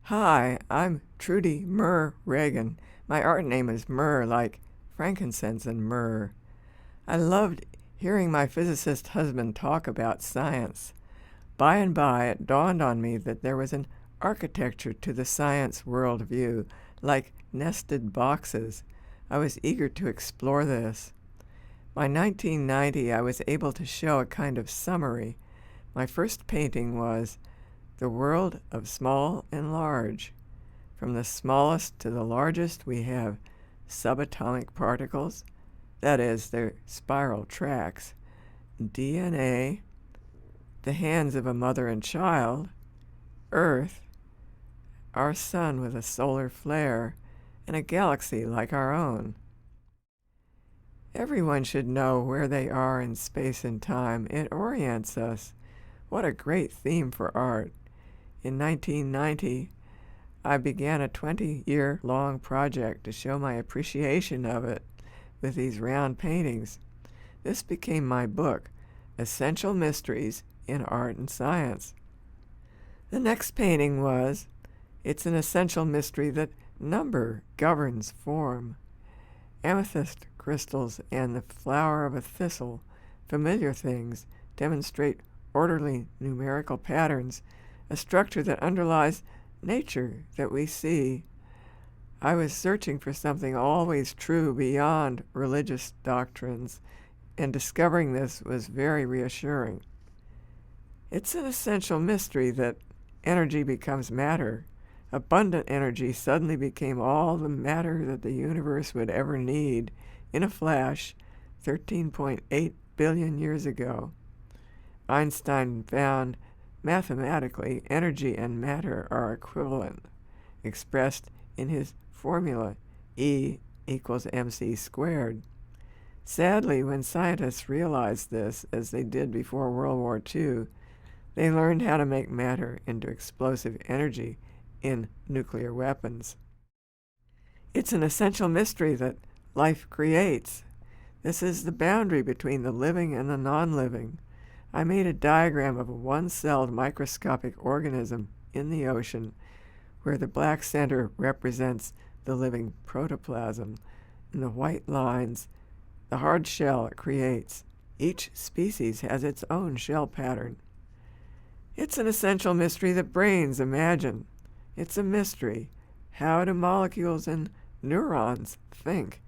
Hi, I'm Trudy Myrrh Reagan. My art name is Myrrh, like frankincense and myrrh. I loved hearing my physicist husband talk about science. By and by, it dawned on me that there was an architecture to the science worldview, like nested boxes. I was eager to explore this. By 1990, I was able to show a kind of summary. My first painting was The World of Small and Large. From the smallest to the largest, we have subatomic particles, that is, their spiral tracks, DNA, the hands of a mother and child, Earth, our sun with a solar flare, and a galaxy like our own. Everyone should know where they are in space and time. It orients us. What a great theme for art. In 1990, I began a 20-year-long project to show my appreciation of it with these round paintings. This became my book, Essential Mysteries in Art and Science. The next painting was, It's an essential mystery that number governs form. Amethyst crystals and the flower of a thistle, familiar things, demonstrate orderly numerical patterns, a structure that underlies nature that we see. I was searching for something always true beyond religious doctrines, and discovering this was very reassuring. It's an essential mystery that energy becomes matter. Abundant energy suddenly became all the matter that the universe would ever need in a flash 13.8 billion years ago. Einstein found mathematically energy and matter are equivalent, expressed in his formula E equals mc squared. Sadly, when scientists realized this, as they did before World War II, they learned how to make matter into explosive energy in nuclear weapons. It's an essential mystery that life creates. This is the boundary between the living and the non-living. I made a diagram of a one-celled microscopic organism in the ocean, where the black center represents the living protoplasm, and the white lines, the hard shell it creates. Each species has its own shell pattern. It's an essential mystery that brains imagine. It's a mystery. How do molecules and neurons think?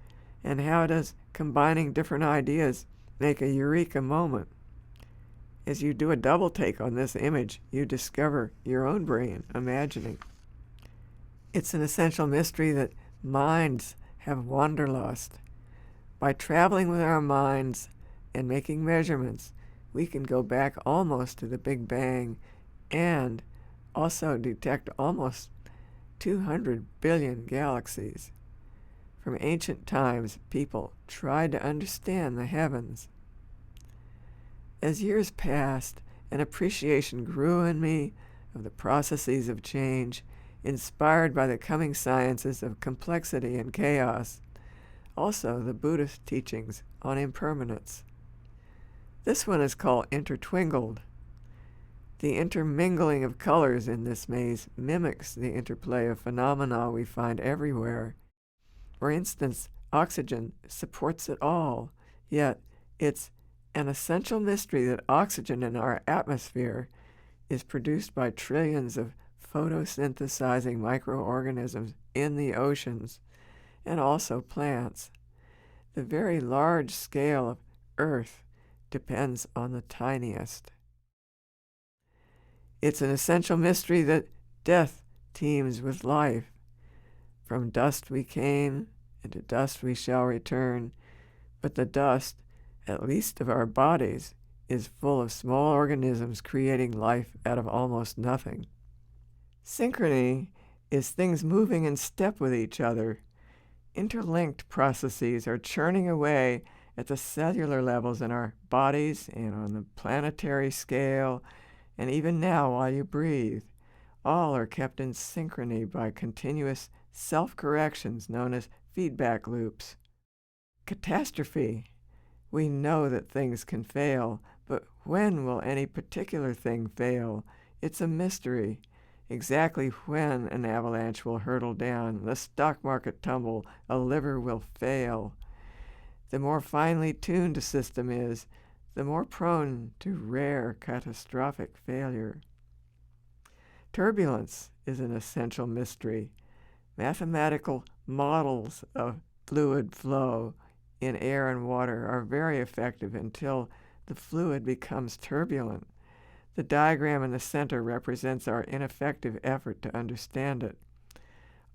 And how does combining different ideas make a eureka moment? As you do a double take on this image, you discover your own brain imagining. It's an essential mystery that minds have wanderlust. By traveling with our minds and making measurements, we can go back almost to the Big Bang and also detect almost 200 billion galaxies. From ancient times, people tried to understand the heavens. As years passed, an appreciation grew in me of the processes of change, inspired by the coming sciences of complexity and chaos, also the Buddhist teachings on impermanence. This one is called intertwingled. The intermingling of colors in this maze mimics the interplay of phenomena we find everywhere. For instance, oxygen supports it all, yet it's an essential mystery that oxygen in our atmosphere is produced by trillions of photosynthesizing microorganisms in the oceans and also plants. The very large scale of Earth depends on the tiniest. It's an essential mystery that death teems with life. From dust we came, and to dust we shall return, but the dust, at least of our bodies, is full of small organisms creating life out of almost nothing. Synchrony is things moving in step with each other. Interlinked processes are churning away at the cellular levels in our bodies and on the planetary scale, and even now while you breathe. All are kept in synchrony by continuous self-corrections known as feedback loops. Catastrophe. We know that things can fail, but when will any particular thing fail? It's a mystery. exactly when an avalanche will hurtle down, the stock market tumble, a liver will fail. The more finely tuned a system is, the more prone to rare catastrophic failure. Turbulence is an essential mystery. Mathematical models of fluid flow in air and water are very effective until the fluid becomes turbulent. The diagram in the center represents our ineffective effort to understand it.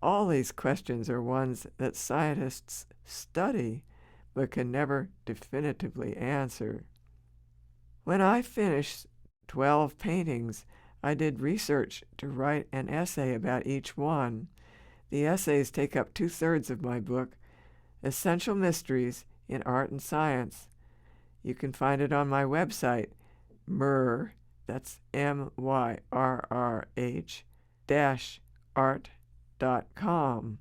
All these questions are ones that scientists study but can never definitively answer. When I finished 12 paintings, I did research to write an essay about each one. The essays take up 2/3 of my book, Essential Mysteries in Art and Science. You can find it on my website, Myrrh, that's MYRRH -art.com.